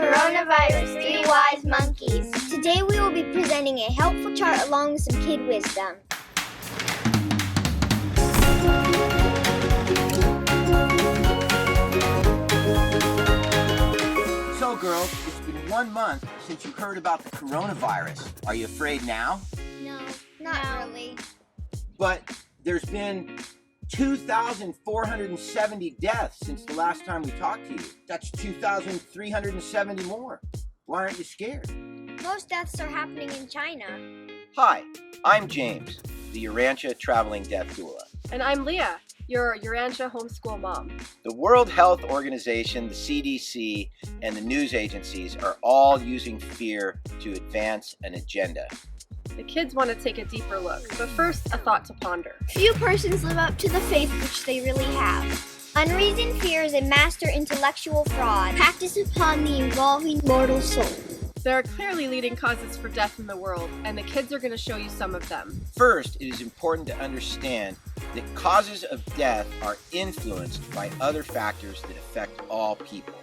Coronavirus, Three Wise Monkeys. Today we will be presenting a helpful chart along with some kid wisdom. So girls, it's been 1 month since you heard about the coronavirus. Are you afraid now? No, not really. But there's been 2,470 deaths since the last time we talked to you. That's 2,370 more. Why aren't you scared? Most deaths are happening in China. Hi, I'm James, the Urantia traveling death doula. And I'm Leah, your Urantia homeschool mom. The World Health Organization, the CDC, and the news agencies are all using fear to advance an agenda. The kids want to take a deeper look, but first, a thought to ponder. Few persons live up to the faith which they really have. Unreasoned fear is a master intellectual fraud, practiced upon the evolving mortal soul. There are clearly leading causes for death in the world, and the kids are going to show you some of them. First, it is important to understand that causes of death are influenced by other factors that affect all people.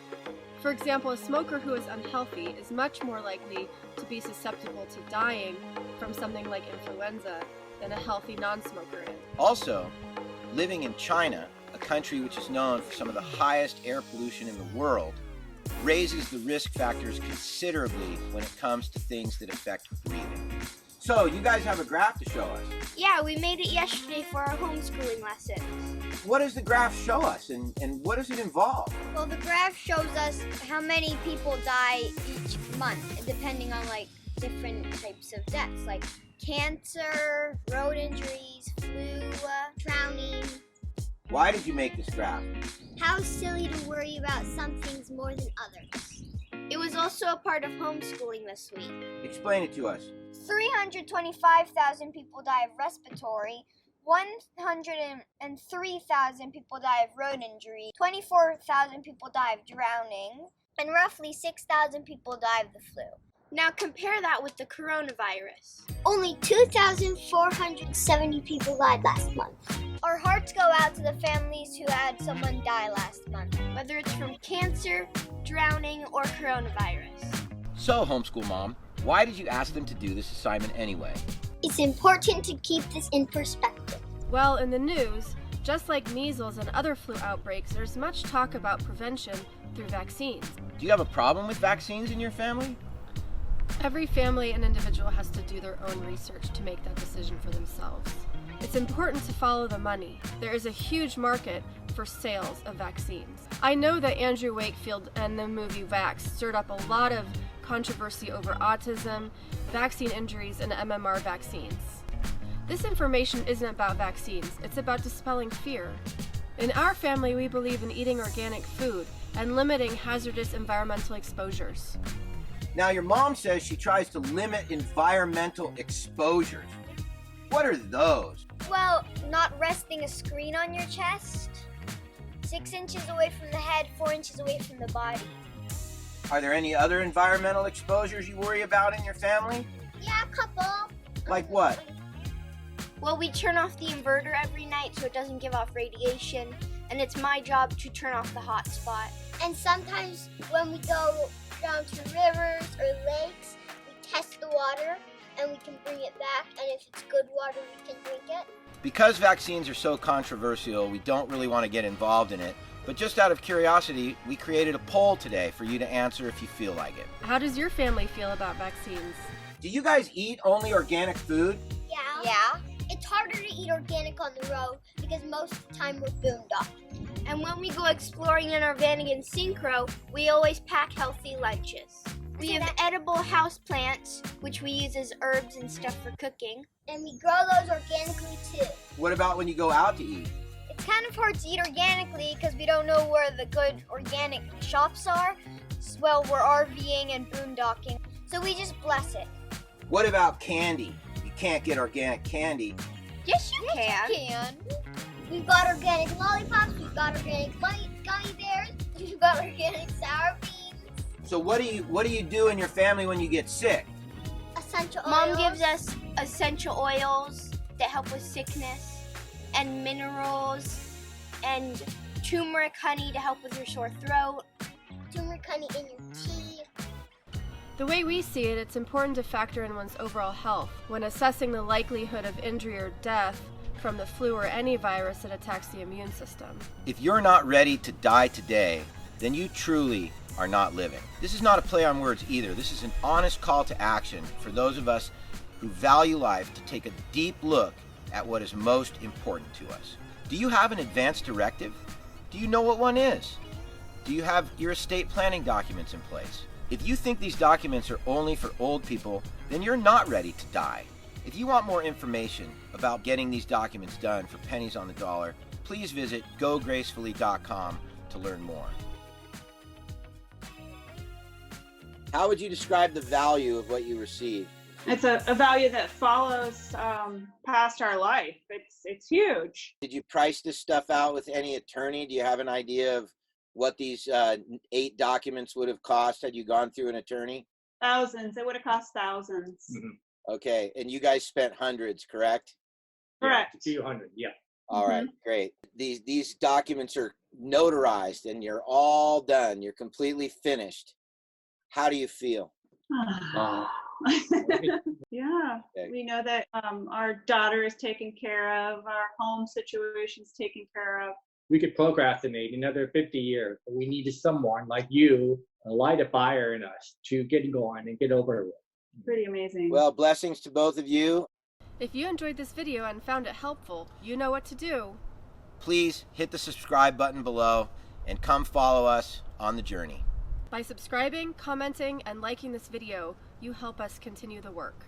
For example, a smoker who is unhealthy is much more likely to be susceptible to dying from something like influenza than a healthy non-smoker is. Also, living in China, a country which is known for some of the highest air pollution in the world, raises the risk factors considerably when it comes to things that affect breathing. So, you guys have a graph to show us. Yeah, we made it yesterday for our homeschooling lessons. What does the graph show us, and what does it involve? Well, the graph shows us how many people die each month, depending on different types of deaths, like cancer, road injuries, flu, drowning. Why did you make this graph? How silly to worry about some things more than others. It was also a part of homeschooling this week. Explain it to us. 325,000 people die of respiratory, 103,000 people die of road injury, 24,000 people die of drowning, and roughly 6,000 people die of the flu. Now compare that with the coronavirus. Only 2,470 people died last month. Our hearts go out to the families who had someone die last month, whether it's from cancer, drowning, or coronavirus. So, homeschool mom, why did you ask them to do this assignment anyway? It's important to keep this in perspective. Well, in the news, just like measles and other flu outbreaks, there's much talk about prevention through vaccines. Do you have a problem with vaccines in your family? Every family and individual has to do their own research to make that decision for themselves. It's important to follow the money. There is a huge market for sales of vaccines. I know that Andrew Wakefield and the movie Vax stirred up a lot of controversy over autism, vaccine injuries, and MMR vaccines. This information isn't about vaccines, it's about dispelling fear. In our family, we believe in eating organic food and limiting hazardous environmental exposures. Now, your mom says she tries to limit environmental exposures. What are those? Well, not resting a screen on your chest, 6 inches away from the head, 4 inches away from the body. Are there any other environmental exposures you worry about in your family? Yeah, a couple. Like what? Well, we turn off the inverter every night so it doesn't give off radiation, and it's my job to turn off the hotspot. And sometimes when we go down to rivers or lakes, we test the water and we can bring it back, and if it's good water, we can drink it. Because vaccines are so controversial, we don't really want to get involved in it. But just out of curiosity, we created a poll today for you to answer if you feel like it. How does your family feel about vaccines? Do you guys eat only organic food? Yeah. It's harder to eat organic on the road because most of the time we're boondocking. And when we go exploring in our Vanagon Syncro, we always pack healthy lunches. We have edible house plants, which we use as herbs and stuff for cooking. And we grow those organically too. What about when you go out to eat? It's kind of hard to eat organically because we don't know where the good organic shops are. Well, we're RVing and boondocking, so we just bless it. What about candy? You can't get organic candy. Yes, you can. We've got organic lollipops, we've got organic gummy bears, we've got organic sour beans. So what do you do in your family when you get sick? Essential oils. Mom gives us essential oils that help with sickness, and minerals, and turmeric honey to help with your sore throat. Turmeric honey in your tea. The way we see it, it's important to factor in one's overall health when assessing the likelihood of injury or death from the flu or any virus that attacks the immune system. If you're not ready to die today, then you truly are not living. This is not a play on words either. This is an honest call to action for those of us who value life to take a deep look at what is most important to us. Do you have an advance directive? Do you know what one is? Do you have your estate planning documents in place? If you think these documents are only for old people, then you're not ready to die. If you want more information about getting these documents done for pennies on the dollar, please visit gogracefully.com to learn more. How would you describe the value of what you receive? It's a value that follows past our life. It's huge. Did you price this stuff out with any attorney? Do you have an idea of what these 8 documents would have cost had you gone through an attorney? Thousands. It would have cost thousands. Mm-hmm. Okay, and you guys spent hundreds, correct? Correct. Yeah, a few hundred, yeah. All right, great. These documents are notarized and you're all done. You're completely finished. How do you feel? Yeah, Okay. we know that our daughter is taken care of, our home situation is taken care of. We could procrastinate another 50 years, but we needed someone like you to light a fire in us to get going and get over it. Pretty amazing. Well, blessings to both of you. If you enjoyed this video and found it helpful, you know what to do. Please hit the subscribe button below and come follow us on the journey. By subscribing, commenting, and liking this video, you help us continue the work.